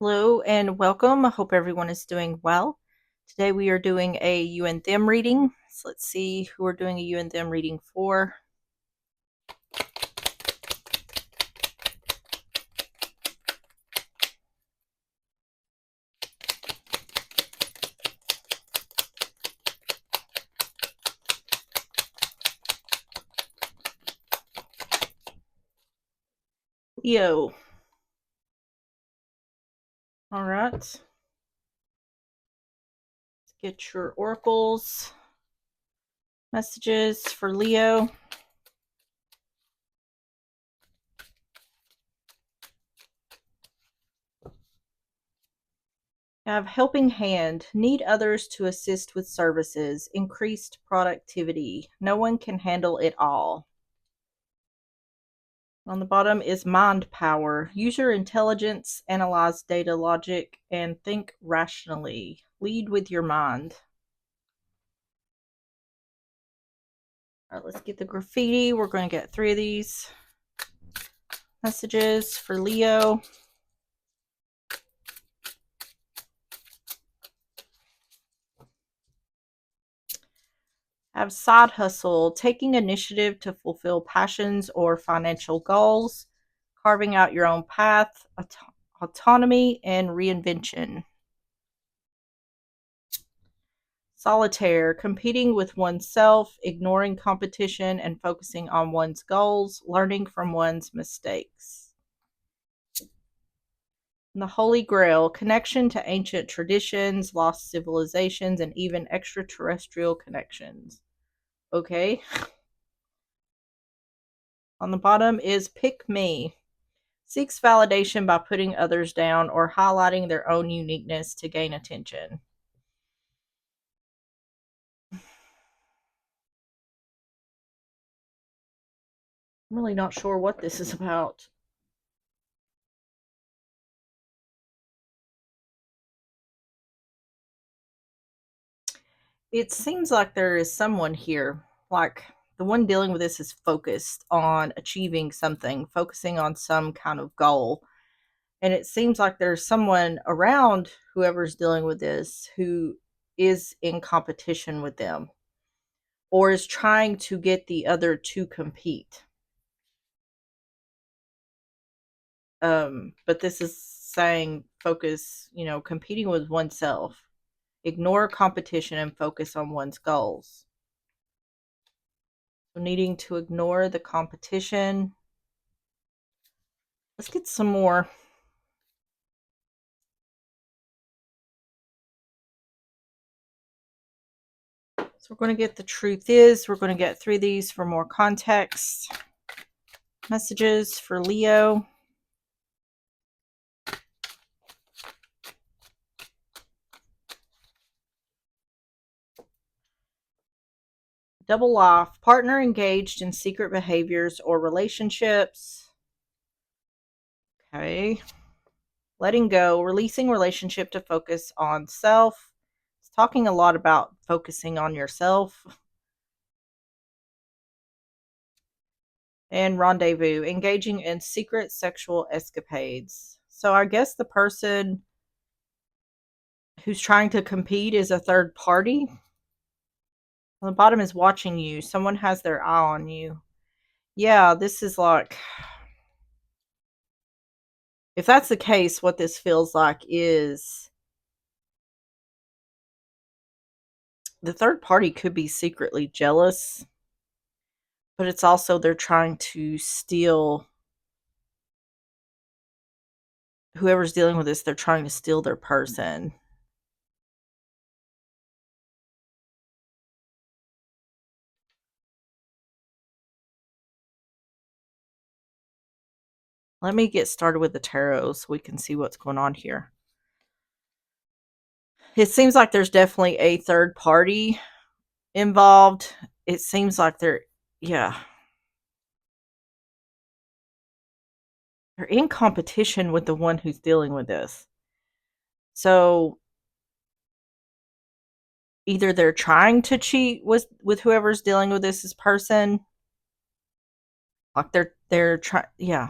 Hello and welcome. I hope everyone is doing well. Today we are doing a you and them reading. So let's see who we're doing a you and them reading for. Leo. All right. Let's get your oracles messages for Leo. Have helping hand, need others to assist with services, increased productivity. No one can handle it all. On the bottom is mind power. Use your intelligence, analyze data logic, and think rationally. Lead with your mind. All right, let's get the graffiti. We're going to get 3 of these messages for Leo. Have side hustle, taking initiative to fulfill passions or financial goals, carving out your own path, autonomy, and reinvention. Solitaire, competing with oneself, ignoring competition, and focusing on one's goals, learning from one's mistakes. And the Holy Grail, connection to ancient traditions, lost civilizations, and even extraterrestrial connections. Okay. On the bottom is pick me. Seeks validation by putting others down or highlighting their own uniqueness to gain attention. I'm really not sure what this is about. It seems like there is someone here, like the one dealing with this is focused on achieving something, focusing on some kind of goal. And it seems like there's someone around whoever's dealing with this who is in competition with them or is trying to get the other to compete. But this is saying focus, competing with oneself. Ignore competition and focus on one's goals. So needing to ignore the competition. Let's get some more. So we're going to get the truth is. We're going to get 3 of these for more context. Messages for Leo. Double life. Partner engaged in secret behaviors or relationships. Okay. Letting go. Releasing relationship to focus on self. It's talking a lot about focusing on yourself. And rendezvous. Engaging in secret sexual escapades. So I guess the person who's trying to compete is a third party. On the bottom is watching you. Someone has their eye on you. Yeah, this is like, if that's the case, what this feels like is the third party could be secretly jealous, but it's also they're trying to steal whoever's dealing with this, they're trying to steal their person. Let me get started with the tarot so we can see what's going on here. It seems like there's definitely a third party involved. It seems like yeah, they're in competition with the one who's dealing with this. So either they're trying to cheat with whoever's dealing with this person, like they're trying, yeah.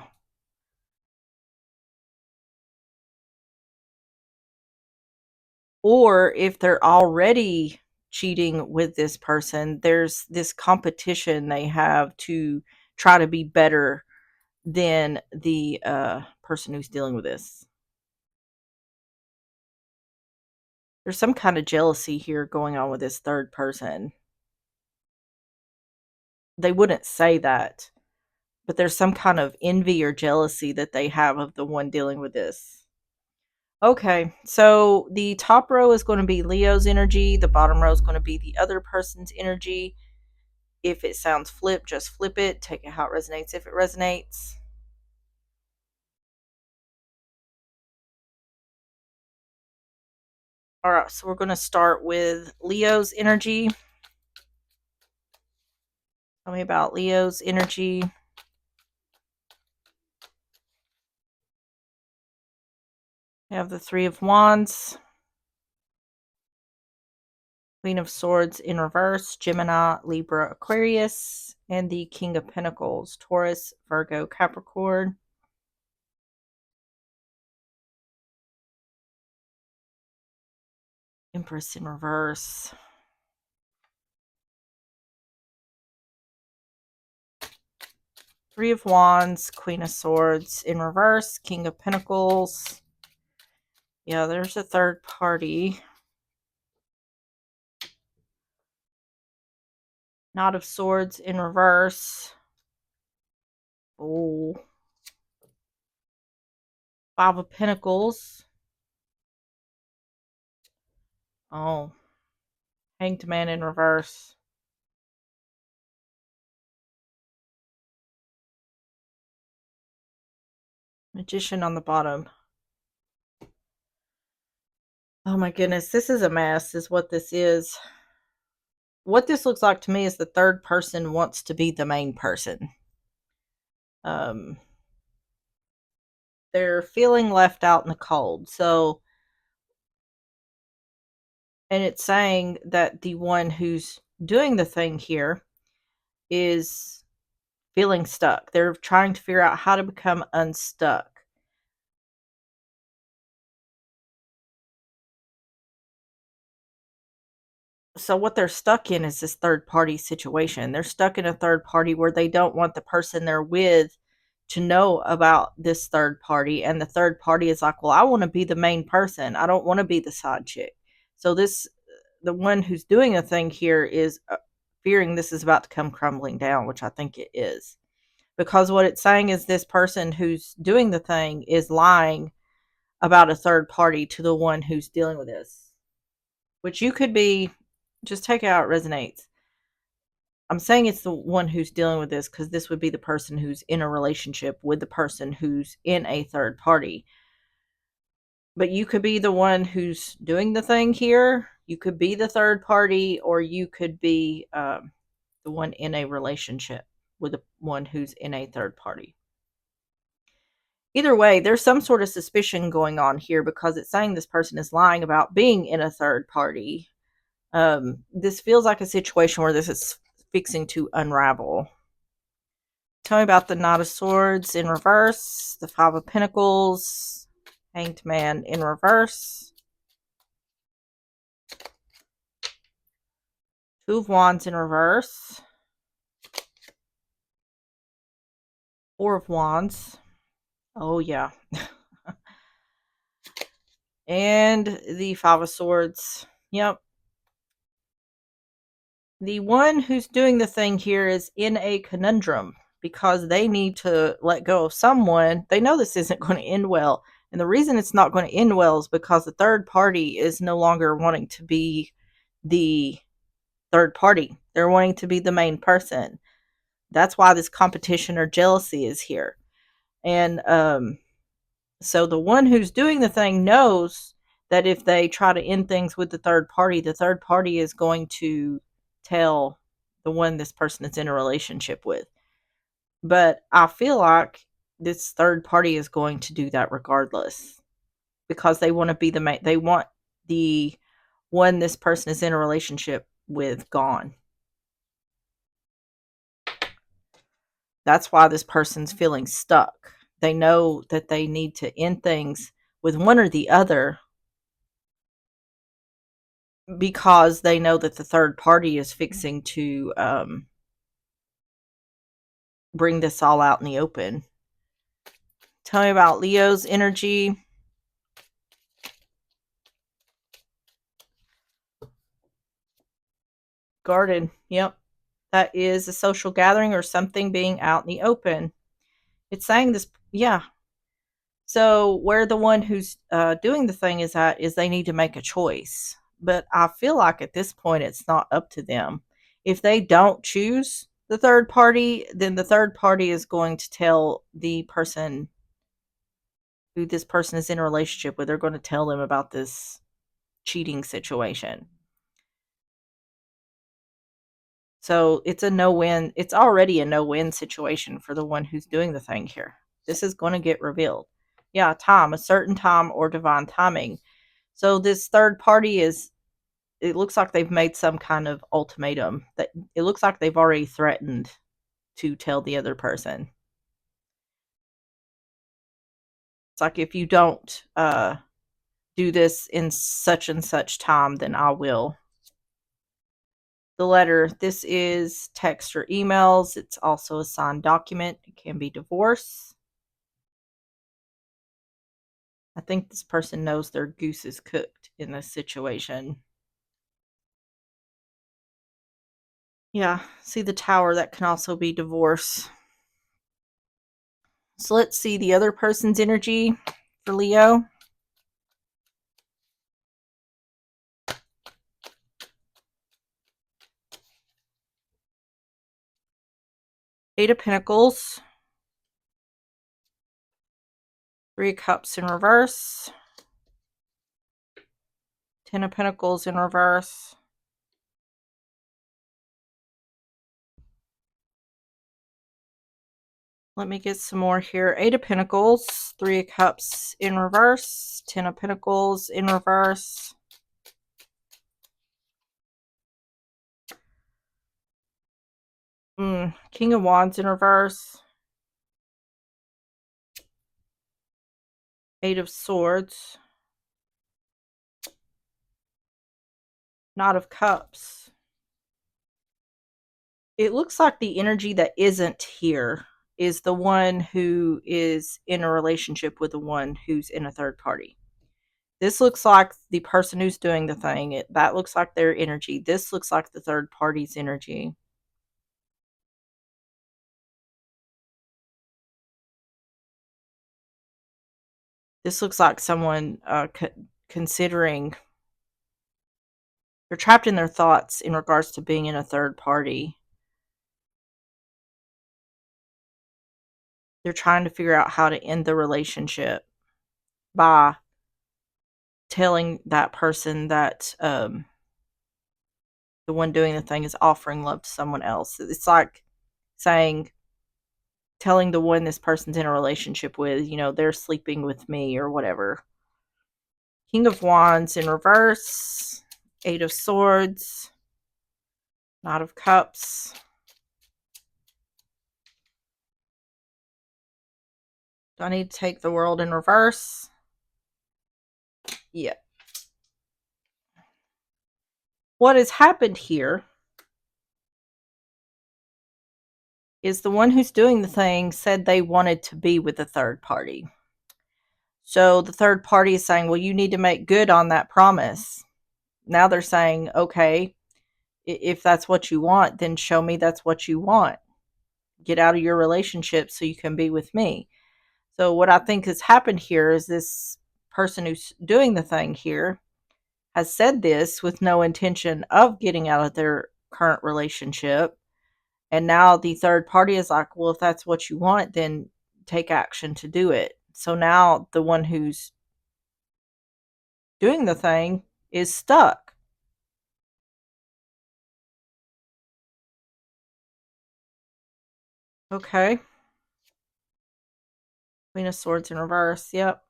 Or if they're already cheating with this person, there's this competition they have to try to be better than the person who's dealing with this. There's some kind of jealousy here going on with this third person. They wouldn't say that, but there's some kind of envy or jealousy that they have of the one dealing with this. Okay, so the top row is going to be Leo's energy, the bottom row is going to be the other person's energy. If it sounds flip, just flip it, take it how it resonates if it resonates. All right, so we're going to start with Leo's energy. Tell me about Leo's energy. We have the Three of Wands, Queen of Swords in reverse, Gemini, Libra, Aquarius, and the King of Pentacles, Taurus, Virgo, Capricorn. Empress in reverse. Three of Wands, Queen of Swords in reverse, King of Pentacles. Yeah, there's a third party. Knot of Swords in reverse. Oh. Five of Pentacles. Oh. Hanged Man in reverse. Magician on the bottom. Oh my goodness, this is a mess, is what this is. What this looks like to me is the third person wants to be the main person. Um, they're feeling left out in the cold. So, and it's saying that the one who's doing the thing here is feeling stuck. They're trying to figure out how to become unstuck. So what they're stuck in is this third party situation. They're stuck in a third party where they don't want the person they're with to know about this third party, and the third party is like, well, I want to be the main person, I don't want to be the side chick. So this, the one who's doing a thing here is fearing this is about to come crumbling down, which I think it is, because what it's saying is this person who's doing the thing is lying about a third party to the one who's dealing with this, which you could be, just take it how it resonates. I'm saying it's the one who's dealing with this because this would be the person who's in a relationship with the person who's in a third party. But you could be the one who's doing the thing here. You could be the third party, or you could be the one in a relationship with the one who's in a third party. Either way, there's some sort of suspicion going on here because it's saying this person is lying about being in a third party. This feels like a situation where this is fixing to unravel. Tell me about the Knight of Swords in reverse, the Five of Pentacles, Hanged Man in reverse, Two of Wands in reverse, Four of Wands. Oh, yeah. And the Five of Swords. Yep. The one who's doing the thing here is in a conundrum because they need to let go of someone. They know this isn't going to end well. And the reason it's not going to end well is because the third party is no longer wanting to be the third party. They're wanting to be the main person. That's why this competition or jealousy is here. And so the one who's doing the thing knows that if they try to end things with the third party is going to tell the one this person is in a relationship with. But I feel like this third party is going to do that regardless because they want to be the main, they want the one this person is in a relationship with gone. That's why this person's feeling stuck. They know that they need to end things with one or the other, because they know that the third party is fixing to bring this all out in the open. Tell me about Leo's energy. Garden. Yep. That is a social gathering or something being out in the open. It's saying this, yeah. So, where the one who's doing the thing is at is they need to make a choice. But I feel like at this point, it's not up to them. If they don't choose the third party, then the third party is going to tell the person who this person is in a relationship with, they're going to tell them about this cheating situation. So it's a no win. It's already a no win situation for the one who's doing the thing here. This is going to get revealed. Yeah, time, a certain time or divine timing. So this third party is, it looks like they've made some kind of ultimatum. That it looks like they've already threatened to tell the other person. It's like, if you don't do this in such and such time, then I will. The letter, this is text or emails. It's also a signed document. It can be divorce. I think this person knows their goose is cooked in this situation. Yeah, see the tower, that can also be divorce. So let's see the other person's energy for Leo. Eight of Pentacles. Three of Cups in reverse. Ten of Pentacles in reverse. Let me get some more here. Eight of Pentacles. Three of Cups in reverse. Ten of Pentacles in reverse. King of Wands in reverse. Eight of Swords. Knight of Cups. It looks like the energy that isn't here is the one who is in a relationship with the one who's in a third party. This looks like the person who's doing the thing. That looks like their energy. This looks like the third party's energy. This looks like someone considering, they're trapped in their thoughts in regards to being in a third party. They're trying to figure out how to end the relationship by telling that person that the one doing the thing is offering love to someone else. It's like saying, telling the one this person's in a relationship with, they're sleeping with me or whatever. King of Wands in reverse. Eight of Swords. Knight of Cups. Do I need to take the World in reverse? Yeah. What has happened here is the one who's doing the thing said they wanted to be with the third party. So the third party is saying, well, you need to make good on that promise. Now they're saying, okay, if that's what you want, then show me that's what you want. Get out of your relationship so you can be with me. So what I think has happened here is this person who's doing the thing here has said this with no intention of getting out of their current relationship. And now the third party is like, well, if that's what you want, then take action to do it. So now the one who's doing the thing is stuck. Okay. Queen of Swords in reverse. Yep.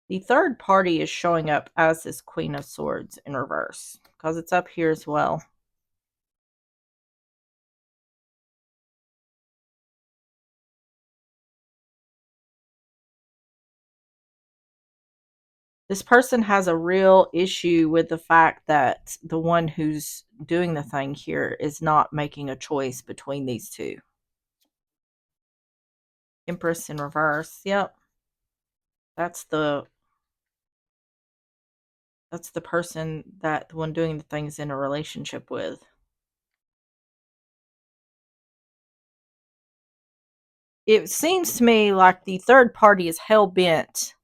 The third party is showing up as this Queen of Swords in reverse because it's up here as well. This person has a real issue with the fact that the one who's doing the thing here is not making a choice between these two. Empress in reverse. Yep. That's the person that the one doing the thing is in a relationship with. It seems to me like the third party is hell bent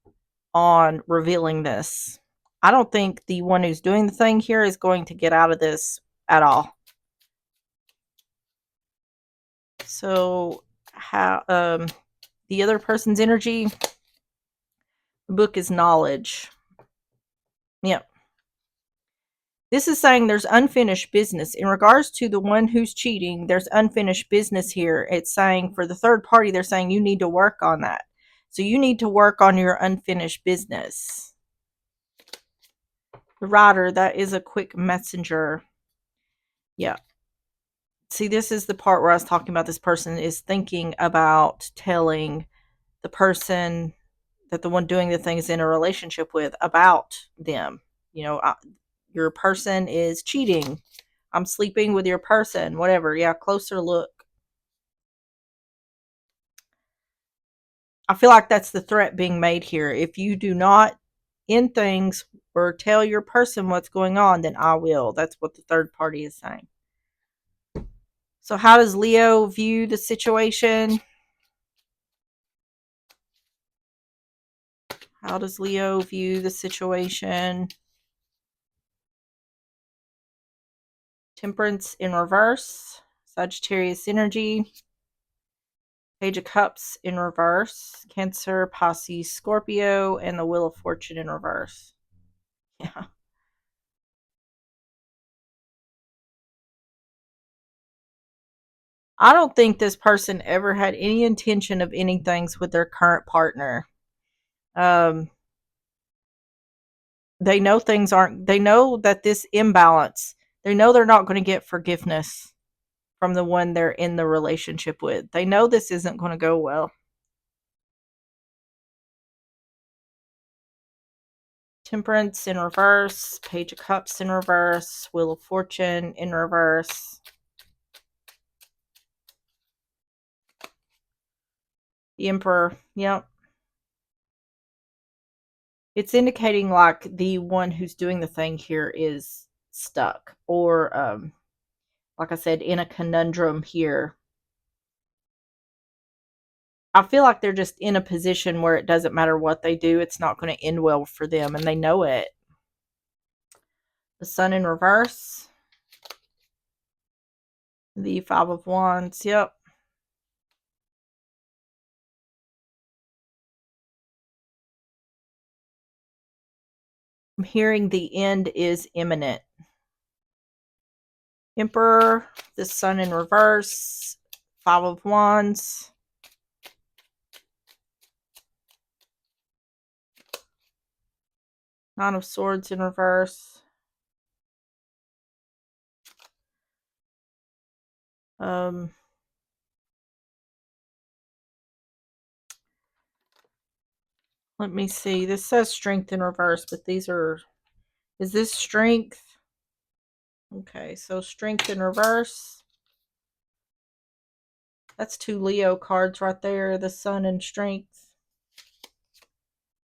on revealing this. I don't think the one who's doing the thing here is going to get out of this at all. So, how the other person's energy, the book is knowledge. Yep. This is saying there's unfinished business. In regards to the one who's cheating, there's unfinished business here. It's saying for the third party, they're saying you need to work on that. So you need to work on your unfinished business. The rider, that is a quick messenger. Yeah. See, this is the part where I was talking about this person is thinking about telling the person that the one doing the thing is in a relationship with about them. You know, your person is cheating. I'm sleeping with your person, whatever. Yeah, closer look. I feel like that's the threat being made here. If you do not end things or tell your person what's going on, then I will. That's what the third party is saying. So, how does Leo view the situation? How does Leo view the situation? Temperance in reverse. Sagittarius energy. Page of Cups in reverse. Cancer, Pisces, Scorpio, and the Wheel of Fortune in reverse. Yeah. I don't think this person ever had any intention of ending things with their current partner. Um, they know things aren't, they know that this imbalance, they know they're not going to get forgiveness from the one they're in the relationship with. They know this isn't going to go well. Temperance in reverse, Page of Cups in reverse, Wheel of Fortune in reverse. The Emperor, yep. It's indicating like the one who's doing the thing here is stuck or like I said, in a conundrum here. I feel like they're just in a position where it doesn't matter what they do, it's not going to end well for them, and they know it. The Sun in reverse. The Five of Wands, yep. I'm hearing the end is imminent. Emperor, the Sun in reverse. Five of Wands. Nine of Swords in reverse. Um, let me see. This says Strength in reverse, but these are, is this Strength? Okay, so Strength in reverse. That's two Leo cards right there. The Sun and Strength.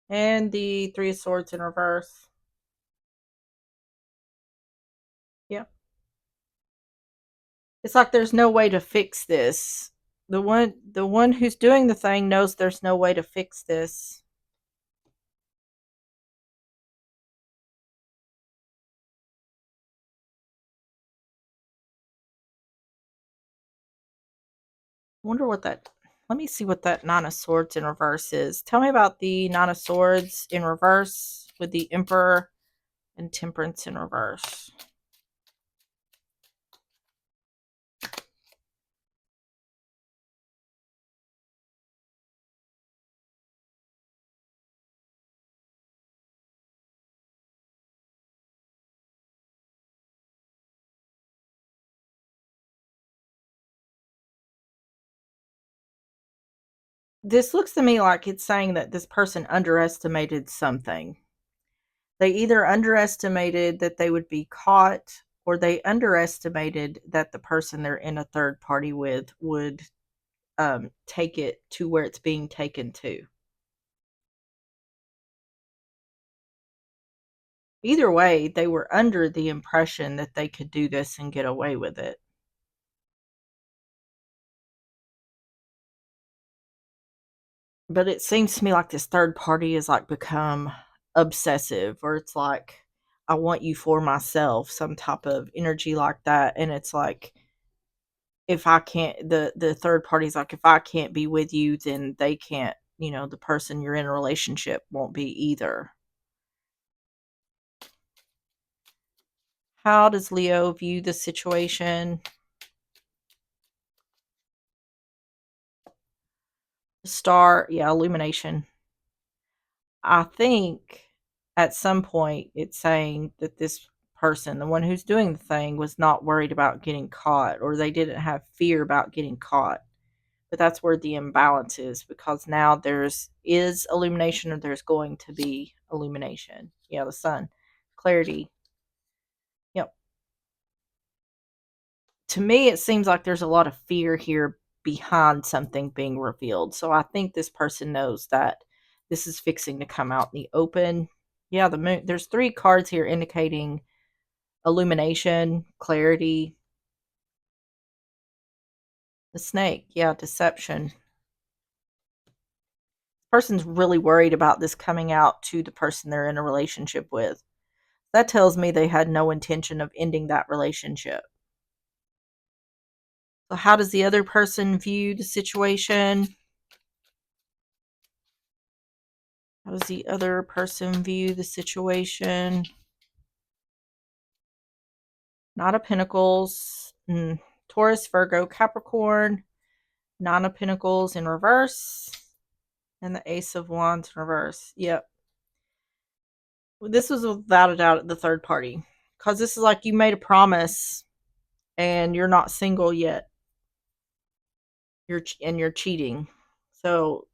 And the Three of Swords in reverse. Yep. It's like there's no way to fix this. The one who's doing the thing knows there's no way to fix this. Wonder what that, let me see what that Nine of Swords in reverse is. Tell me about the Nine of Swords in reverse with the Emperor and Temperance in reverse. This looks to me like it's saying that this person underestimated something. They either underestimated that they would be caught, or they underestimated that the person they're in a third party with would take it to where it's being taken to. Either way, they were under the impression that they could do this and get away with it. But it seems to me like this third party has like become obsessive, or it's like, I want you for myself, some type of energy like that. And it's like, if I can't, the third party's like, if I can't be with you, then they can't, the person you're in a relationship won't be either. How does Leo view the situation? Star, yeah, illumination. I think at some point it's saying that this person, the one who's doing the thing, was not worried about getting caught, or they didn't have fear about getting caught. But that's where the imbalance is, because now there's is illumination, or there's going to be illumination. Yeah, the sun. Clarity. Yep. To me, it seems like there's a lot of fear here behind something being revealed. So I think this person knows that this is fixing to come out in the open. Yeah, the moon. There's three cards here indicating illumination, clarity. The snake. Yeah, deception. Person's really worried about this coming out to the person they're in a relationship with. That tells me they had no intention of ending that relationship. So how does the other person view the situation? How does the other person view the situation? Knight of Pentacles, Taurus, Virgo, Capricorn, Nine of Pentacles in reverse, and the Ace of Wands in reverse. Yep. This was without a doubt the third party. Because this is like you made a promise and you're not single yet. You're cheating. So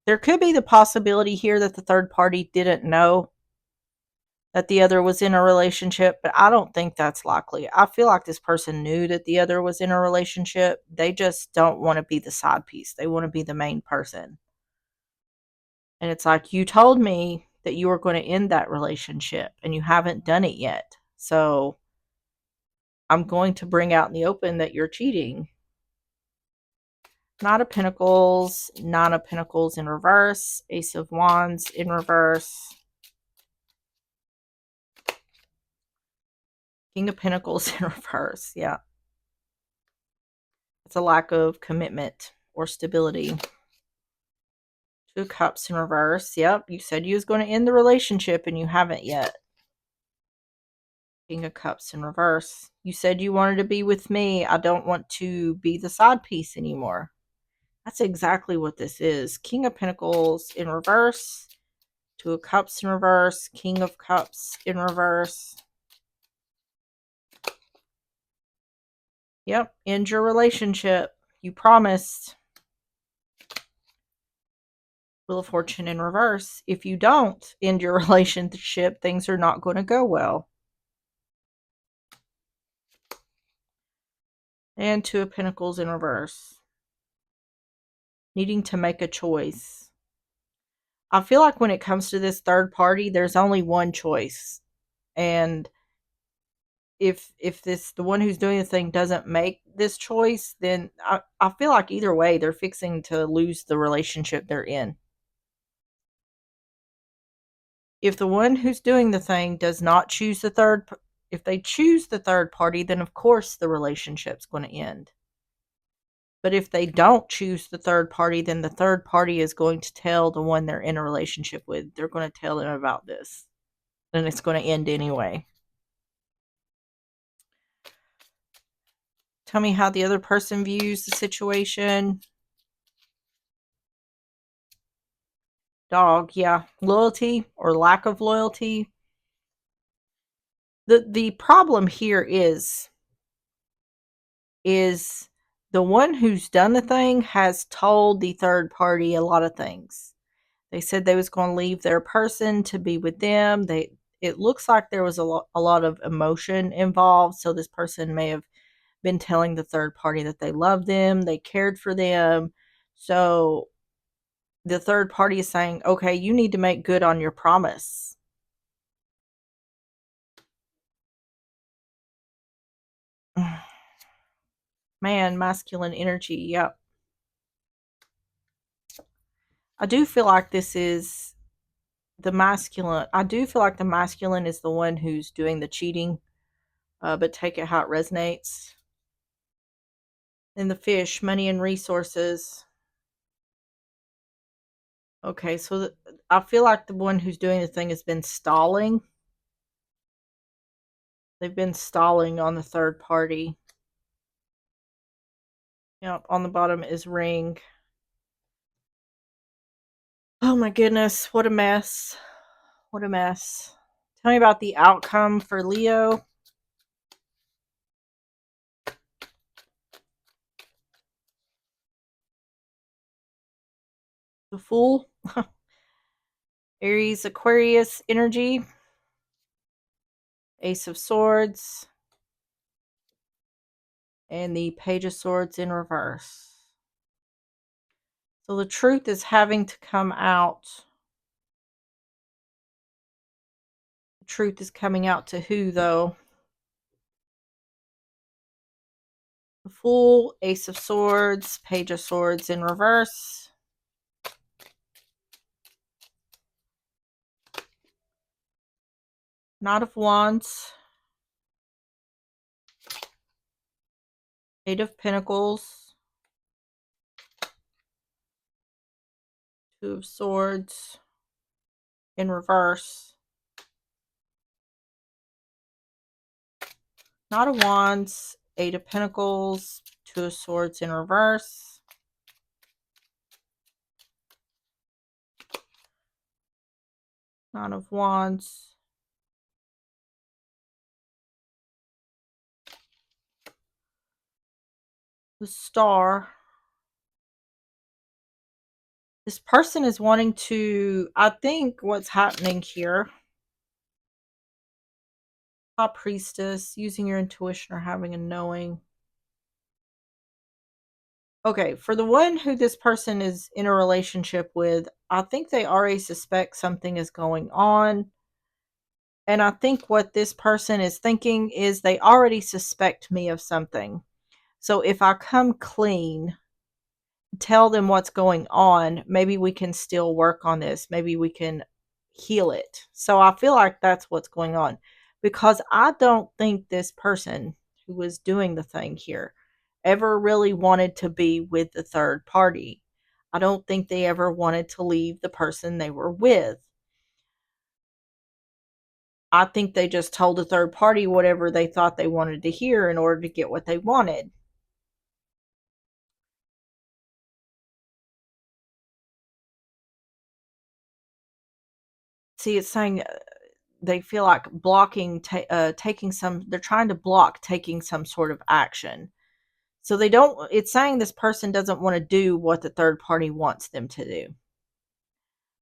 there could be the possibility here that the third party didn't know that the other was in a relationship, but I don't think that's likely. I feel like this person knew that the other was in a relationship. They just don't want to be the side piece. They want to be the main person. And it's like, you told me that you were going to end that relationship and you haven't done it yet. So I'm going to bring out in the open that you're cheating. Nine of Pentacles in reverse, Ace of Wands in reverse, King of Pentacles in reverse. Yeah. It's a lack of commitment or stability. Two of Cups in reverse. Yep, you said you was going to end the relationship and you haven't yet. King of Cups in reverse. You said you wanted to be with me. I don't want to be the side piece anymore. That's exactly what this is. King of Pentacles in reverse. Two of Cups in reverse. King of Cups in reverse. Yep, end your relationship. You promised. Wheel of Fortune in reverse. If you don't end your relationship, things are not going to go well. And Two of Pentacles in reverse. Needing to make a choice. I feel like when it comes to this third party, there's only one choice. And if the one who's doing the thing doesn't make this choice, then I feel like either way they're fixing to lose the relationship they're in. If the one who's doing the thing does not choose if they choose the third party, then of course the relationship's going to end. But if they don't choose the third party, then the third party is going to tell the one they're in a relationship with. They're going to tell them about this. And it's going to end anyway. Tell me how the other person views the situation. Dog, yeah. Loyalty or lack of loyalty. The problem here is The one who's done the thing has told the third party a lot of things. They said they was going to leave their person to be with them. It looks like there was a lot of emotion involved, so this person may have been telling the third party that they love them, they cared for them. So the third party is saying, okay, you need to make good on your promise. Man, masculine energy. Yep. I do feel like this is the masculine. I do feel like the masculine is the one who's doing the cheating, but take it how it resonates. In the fish, money and resources. Okay, so I feel like the one who's doing the thing has been stalling. They've been stalling on the third party. Yep, on the bottom is ring. Oh my goodness, what a mess. What a mess. Tell me about the outcome for Leo. The Fool. Aries, Aquarius energy. Ace of Swords. And the Page of Swords in reverse. So the truth is having to come out. The truth is coming out to who, though? The Fool, Ace of Swords, Page of Swords in reverse. Knight of Wands. Eight of Pentacles. Two of Swords in reverse. Knight of Wands, Eight of Pentacles, Two of Swords in reverse. Nine of Wands. The Star. This person is wanting to, I think what's happening here. High Priestess, using your intuition or having a knowing. Okay, for the one who this person is in a relationship with, I think they already suspect something is going on. And I think what this person is thinking is they already suspect me of something. So if I come clean, tell them what's going on, maybe we can still work on this. Maybe we can heal it. So I feel like that's what's going on, because I don't think this person who was doing the thing here ever really wanted to be with the third party. I don't think they ever wanted to leave the person they were with. I think they just told the third party whatever they thought they wanted to hear in order to get what they wanted. See, it's saying they feel like blocking, taking some, they're trying to block taking some sort of action. So they don't, it's saying this person doesn't want to do what the third party wants them to do.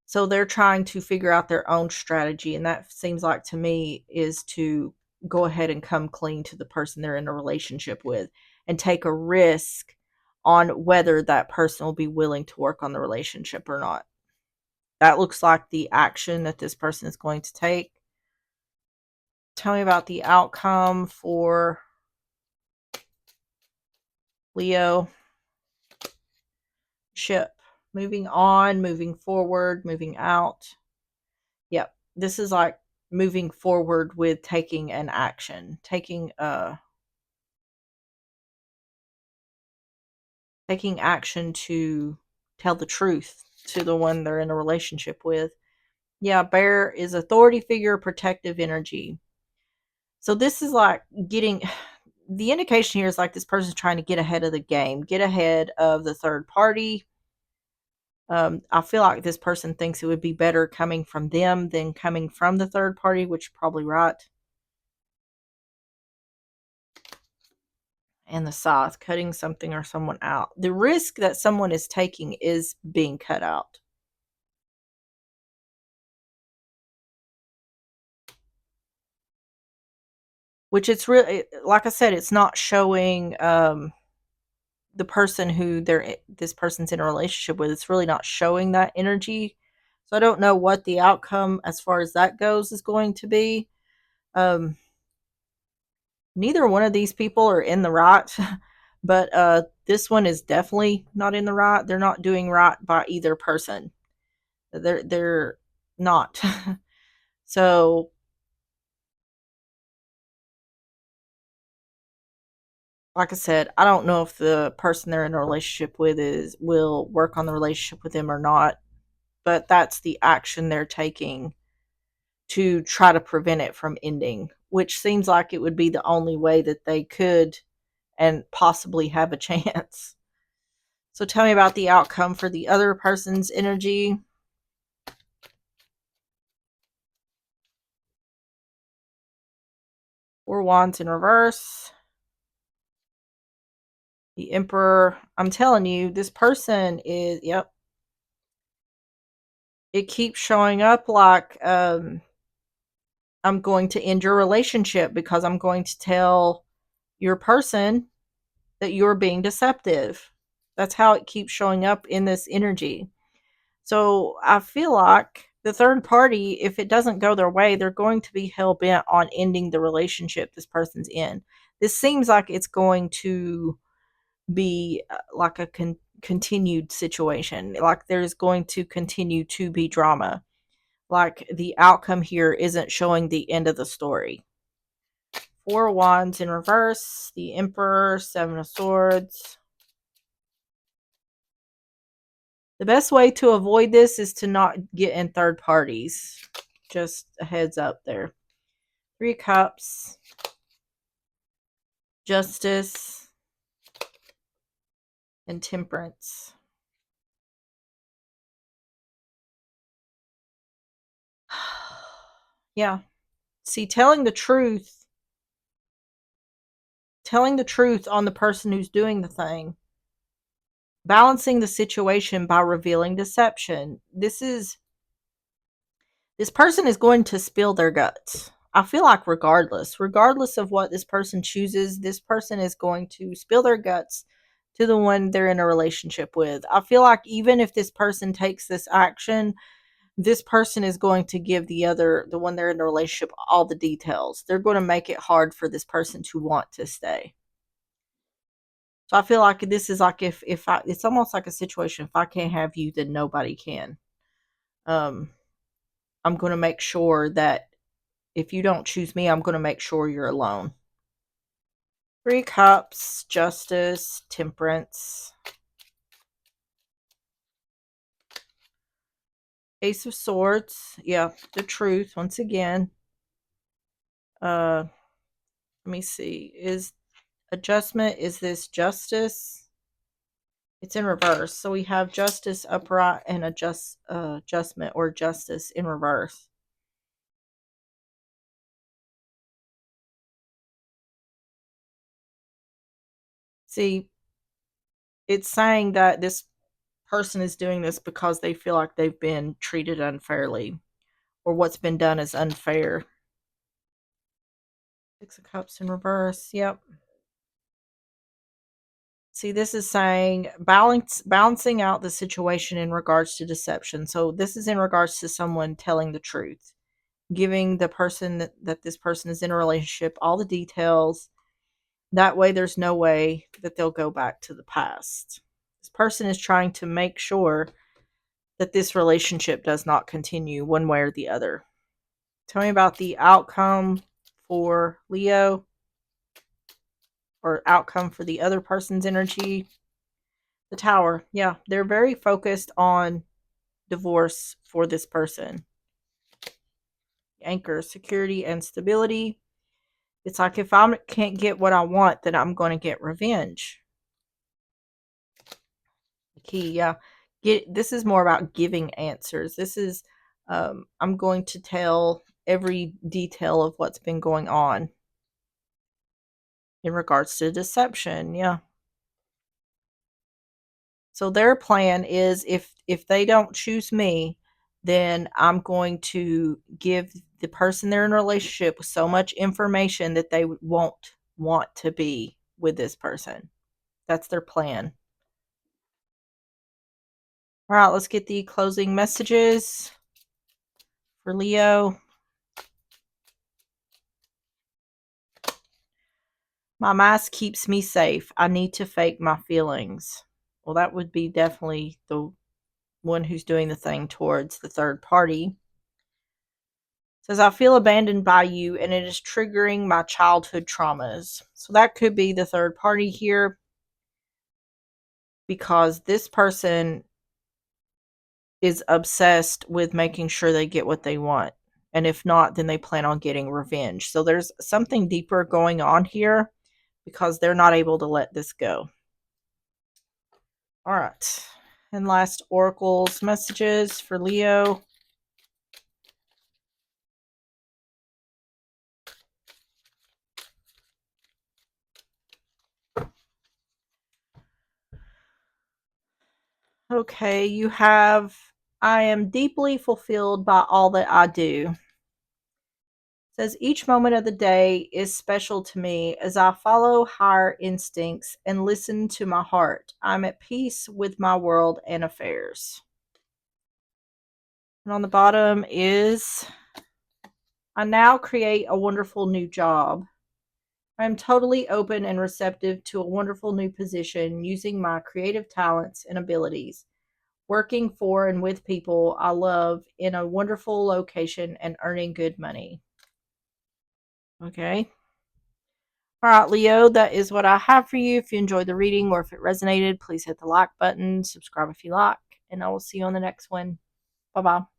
So they're trying to figure out their own strategy. And that seems like to me is to go ahead and come clean to the person they're in a relationship with and take a risk on whether that person will be willing to work on the relationship or not. That looks like the action that this person is going to take. Tell me about the outcome for Leo. Ship. Moving on, moving forward, moving out. Yep. This is like moving forward with taking an action. Taking action to tell the truth to the one they're in a relationship with. Yeah, bear is authority figure, protective energy. So this is like getting, the indication here is like this person's trying to get ahead of the game, get ahead of the third party. I feel like this person thinks it would be better coming from them than coming from the third party, which is probably right. And the scythe, cutting something or someone out. The risk that someone is taking is being cut out. Which it's really, like I said, it's not showing the person who this person's in a relationship with. It's really not showing that energy. So I don't know what the outcome as far as that goes is going to be. Um, Neither one of these people are in the right, but this one is definitely not in the right. They're not doing right by either person. They're not. So, like I said, I don't know if the person they're in a relationship with is will work on the relationship with them or not, but that's the action they're taking to try to prevent it from ending, which seems like it would be the only way that they could and possibly have a chance. So tell me about the outcome for the other person's energy. Four Wands in reverse. The Emperor. I'm telling you, this person is, yep. It keeps showing up like I'm going to end your relationship because I'm going to tell your person that you're being deceptive. That's how it keeps showing up in this energy. So I feel like the third party, if it doesn't go their way, they're going to be hell bent on ending the relationship this person's in. This seems like it's going to be like a continued situation. Like there's going to continue to be drama. Like the outcome here isn't showing the end of the story. Four Wands in reverse, the Emperor, Seven of Swords. The best way to avoid this is to not get in third parties. Just a heads up there. Three Cups, Justice, and Temperance. Yeah. See, telling the truth on the person who's doing the thing, balancing the situation by revealing deception. This person is going to spill their guts. I feel like regardless of what this person chooses, this person is going to spill their guts to the one they're in a relationship with. I feel like even if this person takes this action, this person is going to give the one they're in a relationship, all the details. They're going to make it hard for this person to want to stay. So I feel like this is like if I it's almost like a situation, if I can't have you, then nobody can. Um I'm going to make sure that if you don't choose me, I'm going to make sure you're alone. Three Cups, Justice, Temperance, Ace of Swords. Yeah, the truth once again. Let me see. Is adjustment, is this justice? It's in reverse. So we have justice upright and adjustment or justice in reverse. See, it's saying that this person is doing this because they feel like they've been treated unfairly or what's been done is unfair. Six of Cups in reverse. Yep. See, this is saying balancing out the situation in regards to deception. So this is in regards to someone telling the truth, giving the person that this person is in a relationship all the details. That way there's no way that they'll go back to the past. This person is trying to make sure that this relationship does not continue one way or the other. Tell me about the outcome for Leo or outcome for the other person's energy. The Tower. Yeah, they're very focused on divorce for this person. Anchor, security and stability. It's like if I can't get what I want, then I'm going to get revenge. The Key, yeah. This is more about giving answers. This is I'm going to tell every detail of what's been going on. in regards to deception. Yeah. So their plan is if they don't choose me, then I'm going to give the person they're in a relationship with so much information that they won't want to be with this person. That's their plan. All right, let's get the closing messages for Leo. My mask keeps me safe. I need to fake my feelings. Well, that would be definitely the one who's doing the thing towards the third party. Says, I feel abandoned by you and it is triggering my childhood traumas. So that could be the third party here because this person is obsessed with making sure they get what they want. And if not, then they plan on getting revenge. So there's something deeper going on here because they're not able to let this go. All right. And last oracle's messages for Leo. Okay, you have I am deeply fulfilled by all that I do. Says each moment of the day is special to me as I follow higher instincts and listen to my heart. I'm at peace with my world and affairs. And on the bottom is I now create a wonderful new job. I am totally open and receptive to a wonderful new position using my creative talents and abilities, working for and with people I love in a wonderful location and earning good money. Okay. All right, Leo, that is what I have for you. If you enjoyed the reading or if it resonated, please hit the like button, subscribe if you like, and I will see you on the next one. Bye bye.